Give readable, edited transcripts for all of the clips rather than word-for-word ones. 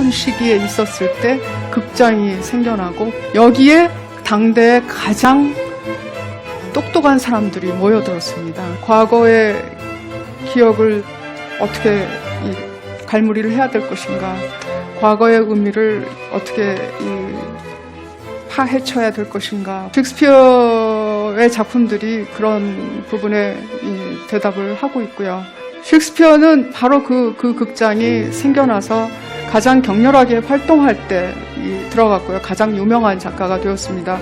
어려운 시기에 있었을 때 극장이 생겨나고 여기에 당대의 가장 똑똑한 사람들이 모여들었습니다. 과거의 기억을 어떻게 갈무리를 해야 될 것인가, 과거의 의미를 어떻게 파헤쳐야 될 것인가. 셰익스피어의 작품들이 그런 부분에 대답을 하고 있고요. 셰익스피어는 바로 그 극장이 생겨나서 가장 격렬하게 활동할 때 들어갔고요. 가장 유명한 작가가 되었습니다.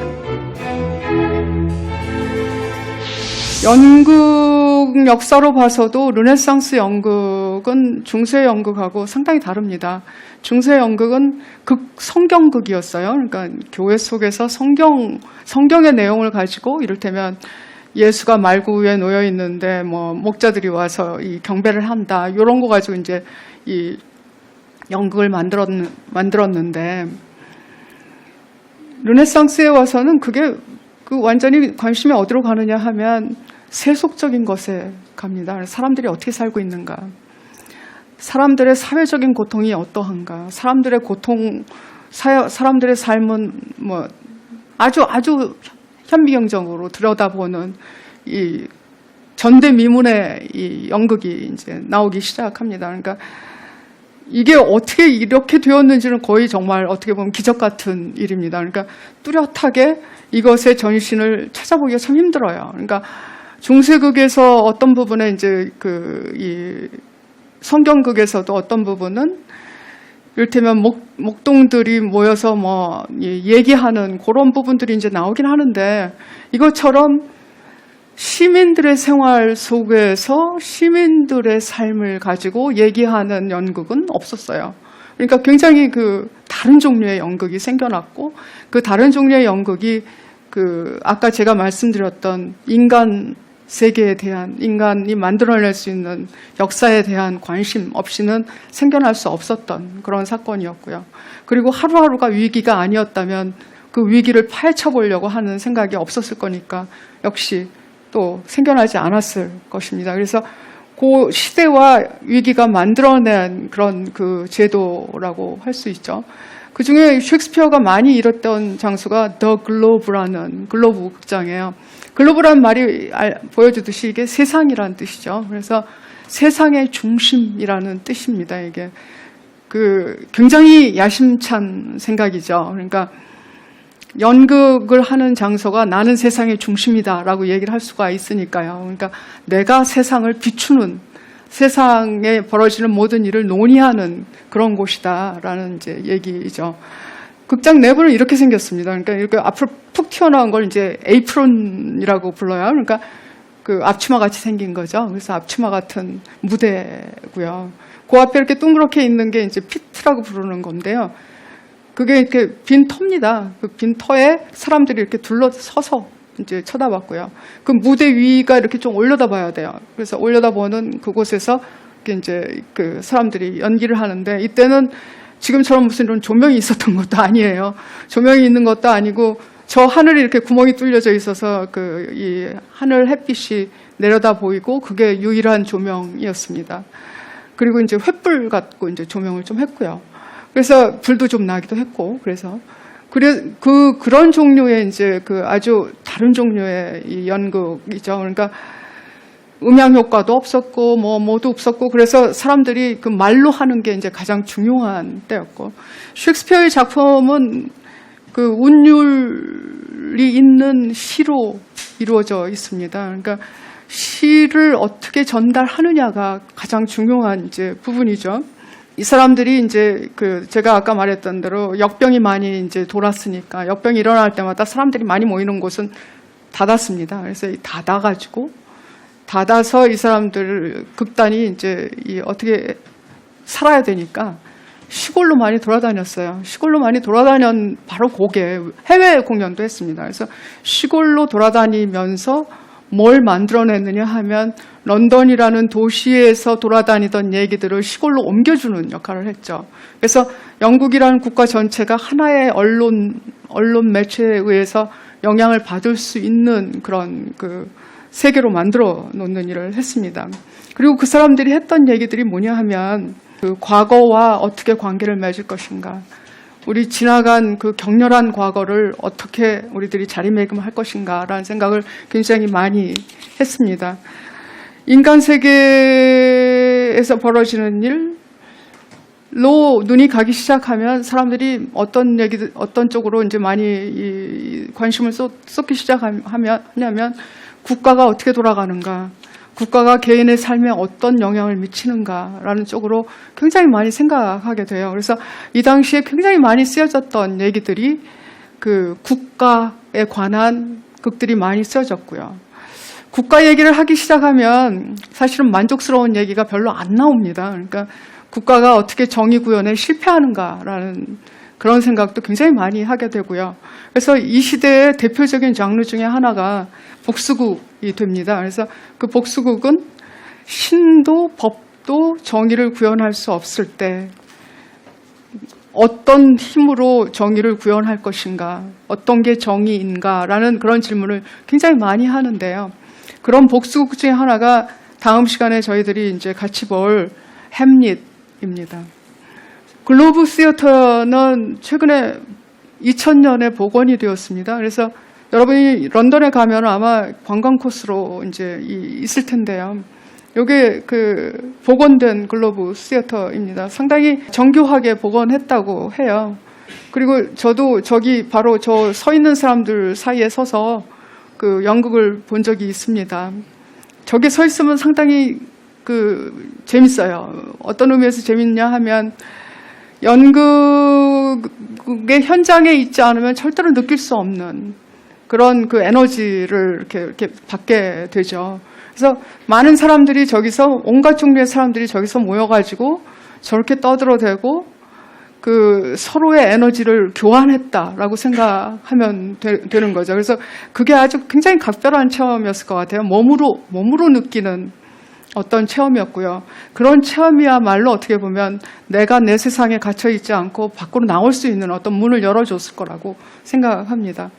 연극 역사로 봐서도 르네상스 연극은 중세 연극하고 상당히 다릅니다. 중세 연극은 성경극이었어요. 그러니까 교회 속에서 성경의 내용을 가지고 이를테면 예수가 말구 위에 놓여 있는데 목자들이 와서 이 경배를 한다. 이런 거 가지고 이제 이 연극을 만들었는데 르네상스에 와서는 그게 완전히 관심이 어디로 가느냐 하면 세속적인 것에 갑니다. 사람들이 어떻게 살고 있는가, 사람들의 사회적인 고통이 어떠한가, 사람들의 삶은 아주 현미경적으로 들여다보는 이 전대미문의 이 연극이 이제 나오기 시작합니다. 그러니까 이게 어떻게 이렇게 되었는지는 거의 정말 어떻게 보면 기적 같은 일입니다. 그러니까 뚜렷하게 이것의 전신을 찾아보기가 참 힘들어요. 그러니까 중세극에서 어떤 부분에 이제 이 성경극에서도 어떤 부분은 이를테면 목동들이 모여서 얘기하는 그런 부분들이 이제 나오긴 하는데, 이것처럼 시민들의 생활 속에서 시민들의 삶을 가지고 얘기하는 연극은 없었어요. 그러니까 굉장히 다른 종류의 연극이 생겨났고, 그 다른 종류의 연극이 아까 제가 말씀드렸던 인간 세계에 대한, 인간이 만들어낼 수 있는 역사에 대한 관심 없이는 생겨날 수 없었던 그런 사건이었고요. 그리고 하루하루가 위기가 아니었다면 그 위기를 파헤쳐 보려고 하는 생각이 없었을 거니까 역시 또 생겨나지 않았을 것입니다. 그래서 그 시대와 위기가 만들어낸 그런 제도라고 할 수 있죠. 그 중에 셰익스피어가 많이 일했던 장소가 더 글로브라는 글로브 극장이에요. 글로브라는 말이 보여주듯이 이게 세상이라는 뜻이죠. 그래서 세상의 중심이라는 뜻입니다. 이게 굉장히 야심찬 생각이죠. 그러니까 연극을 하는 장소가 나는 세상의 중심이다라고 얘기를 할 수가 있으니까요. 그러니까 내가 세상을 비추는, 세상에 벌어지는 모든 일을 논의하는 그런 곳이다라는 이제 얘기죠. 극장 내부는 이렇게 생겼습니다. 그러니까 이렇게 앞으로 푹 튀어나온 걸 이제 에이프론이라고 불러요. 그러니까 앞치마 같이 생긴 거죠. 그래서 앞치마 같은 무대고요. 그 앞에 이렇게 동그랗게 있는 게 이제 피트라고 부르는 건데요. 그게 이렇게 빈 터입니다. 그 빈 터에 사람들이 이렇게 둘러서서 이제 쳐다봤고요. 그 무대 위가 이렇게 좀 올려다봐야 돼요. 그래서 올려다보는 그곳에서 이제 사람들이 연기를 하는데, 이때는 지금처럼 무슨 이런 조명이 있었던 것도 아니에요. 조명이 있는 것도 아니고 저 하늘이 이렇게 구멍이 뚫려져 있어서 이 하늘 햇빛이 내려다 보이고 그게 유일한 조명이었습니다. 그리고 이제 횃불 갖고 이제 조명을 좀 했고요. 그래서 불도 좀 나기도 했고, 그런 종류의 이제 아주 다른 종류의 이 연극이죠. 그러니까 음향 효과도 없었고 뭐도 없었고, 그래서 사람들이 말로 하는 게 이제 가장 중요한 때였고, 셰익스피어의 작품은 운율이 있는 시로 이루어져 있습니다. 그러니까 시를 어떻게 전달하느냐가 가장 중요한 이제 부분이죠. 이 사람들이 이제 제가 아까 말했던 대로 역병이 많이 이제 돌았으니까, 역병이 일어날 때마다 사람들이 많이 모이는 곳은 닫았습니다. 그래서 닫아서 이 사람들 극단이 이제 어떻게 살아야 되니까 시골로 많이 돌아다녔어요. 시골로 많이 돌아다녔 바로 그게 해외 공연도 했습니다. 그래서 시골로 돌아다니면서 뭘 만들어냈느냐 하면 런던이라는 도시에서 돌아다니던 얘기들을 시골로 옮겨주는 역할을 했죠. 그래서 영국이라는 국가 전체가 하나의 언론 매체에 의해서 영향을 받을 수 있는 그런 세계로 만들어 놓는 일을 했습니다. 그리고 그 사람들이 했던 얘기들이 뭐냐 하면 그 과거와 어떻게 관계를 맺을 것인가, 우리 지나간 그 격렬한 과거를 어떻게 우리들이 자리매김할 것인가라는 생각을 굉장히 많이 했습니다. 인간 세계에서 벌어지는 일로 눈이 가기 시작하면 사람들이 어떤 쪽으로 이제 많이 관심을 쏟기 시작하냐면 국가가 어떻게 돌아가는가, 국가가 개인의 삶에 어떤 영향을 미치는가라는 쪽으로 굉장히 많이 생각하게 돼요. 그래서 이 당시에 굉장히 많이 쓰여졌던 얘기들이 그 국가에 관한 극들이 많이 쓰여졌고요. 국가 얘기를 하기 시작하면 사실은 만족스러운 얘기가 별로 안 나옵니다. 그러니까 국가가 어떻게 정의 구현에 실패하는가라는 그런 생각도 굉장히 많이 하게 되고요. 그래서 이 시대의 대표적인 장르 중에 하나가 복수극이 됩니다. 그래서 그 복수극은 신도 법도 정의를 구현할 수 없을 때 어떤 힘으로 정의를 구현할 것인가, 어떤 게 정의인가라는 그런 질문을 굉장히 많이 하는데요. 그런 복수극 중에 하나가 다음 시간에 저희들이 이제 같이 볼 햄릿입니다. 글로브 시어터는 최근에 2000년에 복원이 되었습니다. 그래서 여러분이 런던에 가면 아마 관광 코스로 이제 있을 텐데요. 이게 그 복원된 글로브 시어터입니다. 상당히 정교하게 복원했다고 해요. 그리고 저도 저기 바로 저 서 있는 사람들 사이에 서서 그 연극을 본 적이 있습니다. 저기 서 있으면 상당히 재밌어요. 어떤 의미에서 재밌냐 하면 연극의 현장에 있지 않으면 절대로 느낄 수 없는 그런 그 에너지를 이렇게 받게 되죠. 그래서 많은 사람들이 저기서, 온갖 종류의 사람들이 저기서 모여가지고 저렇게 떠들어대고 그 서로의 에너지를 교환했다라고 생각하면 되는 거죠. 그래서 그게 아주 굉장히 각별한 체험이었을 것 같아요. 몸으로 느끼는 어떤 체험이었고요. 그런 체험이야말로 어떻게 보면 내가 내 세상에 갇혀 있지 않고 밖으로 나올 수 있는 어떤 문을 열어줬을 거라고 생각합니다.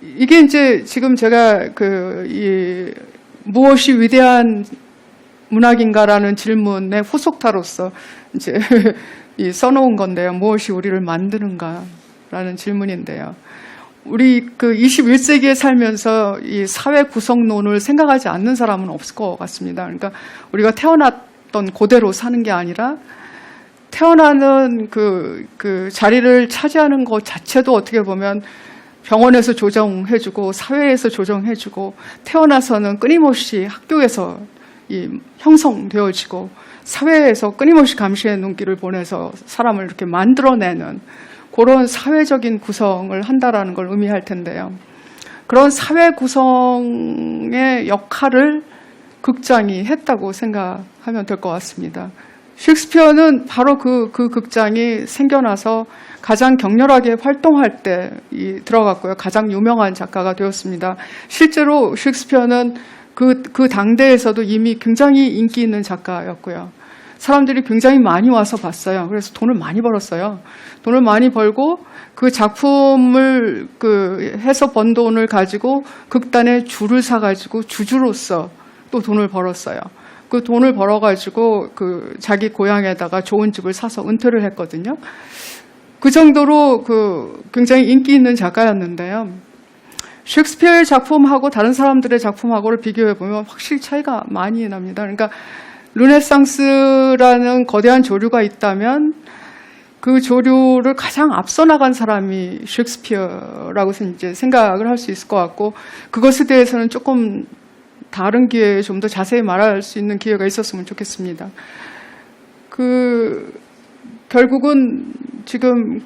이게 이제 지금 제가 무엇이 위대한 문학인가라는 질문의 후속타로서 이제 써놓은 건데요. 무엇이 우리를 만드는가라는 질문인데요. 우리 21세기에 살면서 이 사회 구성론을 생각하지 않는 사람은 없을 것 같습니다. 그러니까 우리가 태어났던 그대로 사는 게 아니라 태어나는 그 자리를 차지하는 것 자체도 어떻게 보면 병원에서 조정해주고 사회에서 조정해주고 태어나서는 끊임없이 학교에서 형성되어지고 사회에서 끊임없이 감시의 눈길을 보내서 사람을 이렇게 만들어내는 그런 사회적인 구성을 한다라는 걸 의미할 텐데요. 그런 사회 구성의 역할을 극장이 했다고 생각하면 될 것 같습니다. 셰익스피어는 바로 그 극장이 생겨나서 가장 격렬하게 활동할 때 들어갔고요. 가장 유명한 작가가 되었습니다. 실제로 셰익스피어는 그 당대에서도 이미 굉장히 인기 있는 작가였고요. 사람들이 굉장히 많이 와서 봤어요. 그래서 돈을 많이 벌었어요. 돈을 많이 벌고 그 작품을 해서 번 돈을 가지고 극단에 줄을 사가지고 주주로서 또 돈을 벌었어요. 그 돈을 벌어가지고 자기 고향에다가 좋은 집을 사서 은퇴를 했거든요. 그 정도로 굉장히 인기 있는 작가였는데요. 셰익스피어의 작품하고 다른 사람들의 작품하고를 비교해보면 확실히 차이가 많이 납니다. 그러니까 르네상스라는 거대한 조류가 있다면 그 조류를 가장 앞서 나간 사람이 셰익스피어라고 이제 생각을 할 수 있을 것 같고, 그것에 대해서는 조금 다른 기회에 좀 더 자세히 말할 수 있는 기회가 있었으면 좋겠습니다. 결국은 지금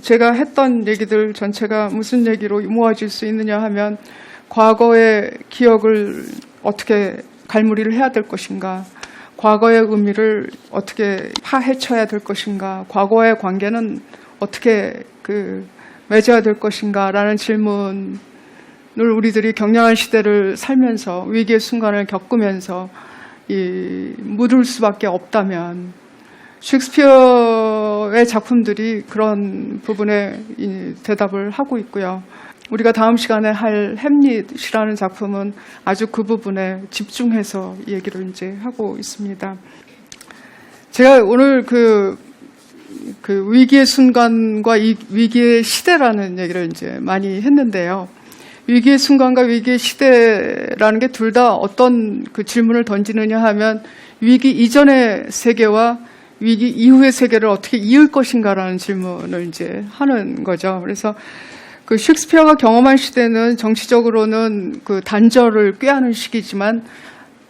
제가 했던 얘기들 전체가 무슨 얘기로 모아질 수 있느냐 하면, 과거의 기억을 어떻게 갈무리를 해야 될 것인가, 과거의 의미를 어떻게 파헤쳐야 될 것인가, 과거의 관계는 어떻게 맺어야 될 것인가라는 질문을 우리들이 격렬한 시대를 살면서, 위기의 순간을 겪으면서 묻을 수밖에 없다면, 셰익스피어의 작품들이 그런 부분에 대답을 하고 있고요. 우리가 다음 시간에 할 햄릿이라는 작품은 아주 그 부분에 집중해서 얘기를 이제 하고 있습니다. 제가 오늘 그 위기의 순간과 이 위기의 시대라는 얘기를 이제 많이 했는데요. 위기의 순간과 위기의 시대라는 게 둘 다 어떤 그 질문을 던지느냐 하면 위기 이전의 세계와 위기 이후의 세계를 어떻게 이을 것인가라는 질문을 이제 하는 거죠. 그래서 그 셰익스피어가 경험한 시대는 정치적으로는 그 단절을 꾀하는 시기지만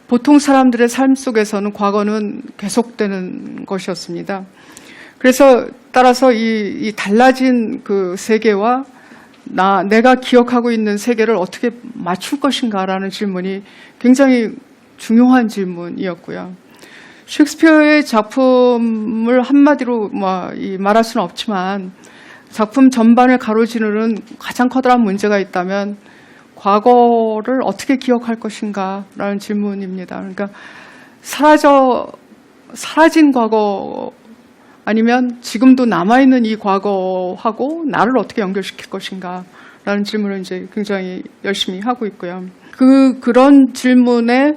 보통 사람들의 삶 속에서는 과거는 계속되는 것이었습니다. 그래서 따라서 이 달라진 그 세계와 내가 기억하고 있는 세계를 어떻게 맞출 것인가라는 질문이 굉장히 중요한 질문이었고요. 셰익스피어의 작품을 한마디로 말할 수는 없지만 작품 전반을 가로지르는 가장 커다란 문제가 있다면 과거를 어떻게 기억할 것인가라는 질문입니다. 그러니까 사라진 과거 아니면 지금도 남아있는 이 과거하고 나를 어떻게 연결시킬 것인가라는 질문을 이제 굉장히 열심히 하고 있고요. 그런 질문에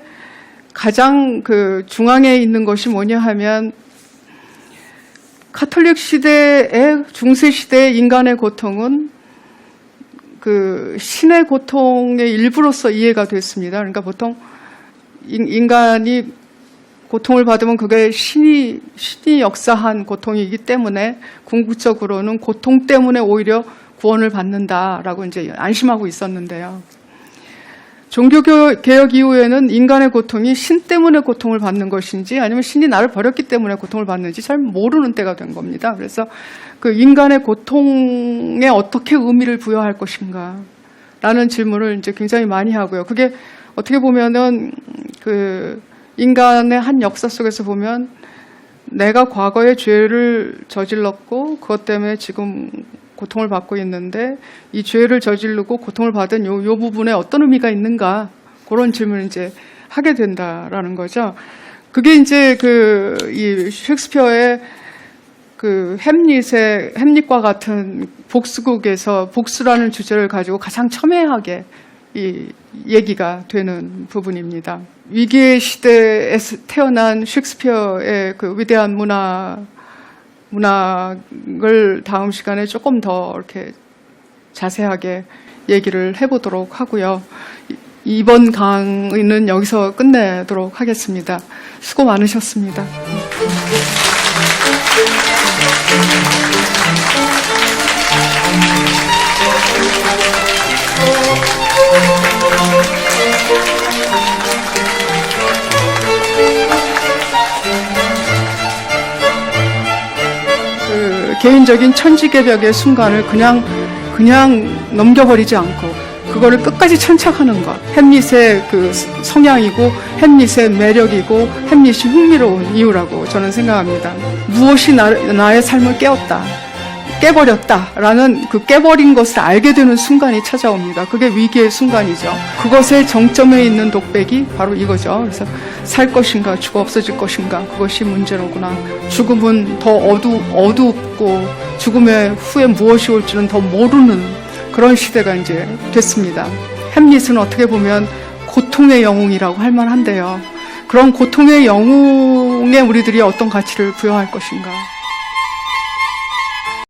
가장 그 중앙에 있는 것이 뭐냐 하면 카톨릭 시대의 중세 시대의 인간의 고통은 그 신의 고통의 일부로서 이해가 됐습니다. 그러니까 보통 인간이 고통을 받으면 그게 신이 역사한 고통이기 때문에 궁극적으로는 고통 때문에 오히려 구원을 받는다라고 이제 안심하고 있었는데요. 종교개혁 이후에는 인간의 고통이 신 때문에 고통을 받는 것인지 아니면 신이 나를 버렸기 때문에 고통을 받는지 잘 모르는 때가 된 겁니다. 그래서 그 인간의 고통에 어떻게 의미를 부여할 것인가 라는 질문을 이제 굉장히 많이 하고요. 그게 어떻게 보면은 그 인간의 한 역사 속에서 보면 내가 과거에 죄를 저질렀고 그것 때문에 지금 고통을 받고 있는데 이 죄를 저지르고 고통을 받은 요 부분에 어떤 의미가 있는가 그런 질문을 이제 하게 된다라는 거죠. 그게 이제 이 셰익스피어의 그 햄릿과 같은 복수극에서 복수라는 주제를 가지고 가장 첨예하게 이 얘기가 되는 부분입니다. 위기의 시대에서 태어난 셰익스피어의 그 위대한 문학을 다음 시간에 조금 더 이렇게 자세하게 얘기를 해보도록 하고요. 이번 강의는 여기서 끝내도록 하겠습니다. 수고 많으셨습니다. 개인적인 천지개벽의 순간을 그냥 넘겨버리지 않고 그거를 끝까지 천착하는 것. 햄릿의 그 성향이고 햄릿의 매력이고 햄릿이 흥미로운 이유라고 저는 생각합니다. 무엇이 나의 삶을 깨버렸다라는 그 깨버린 것을 알게 되는 순간이 찾아옵니다. 그게 위기의 순간이죠. 그것의 정점에 있는 독백이 바로 이거죠. 그래서 살 것인가 죽어 없어질 것인가 그것이 문제로구나. 죽음은 더 어둡고 죽음의 후에 무엇이 올지는 더 모르는 그런 시대가 이제 됐습니다. 햄릿은 어떻게 보면 고통의 영웅이라고 할 만한데요. 그런 고통의 영웅에 우리들이 어떤 가치를 부여할 것인가.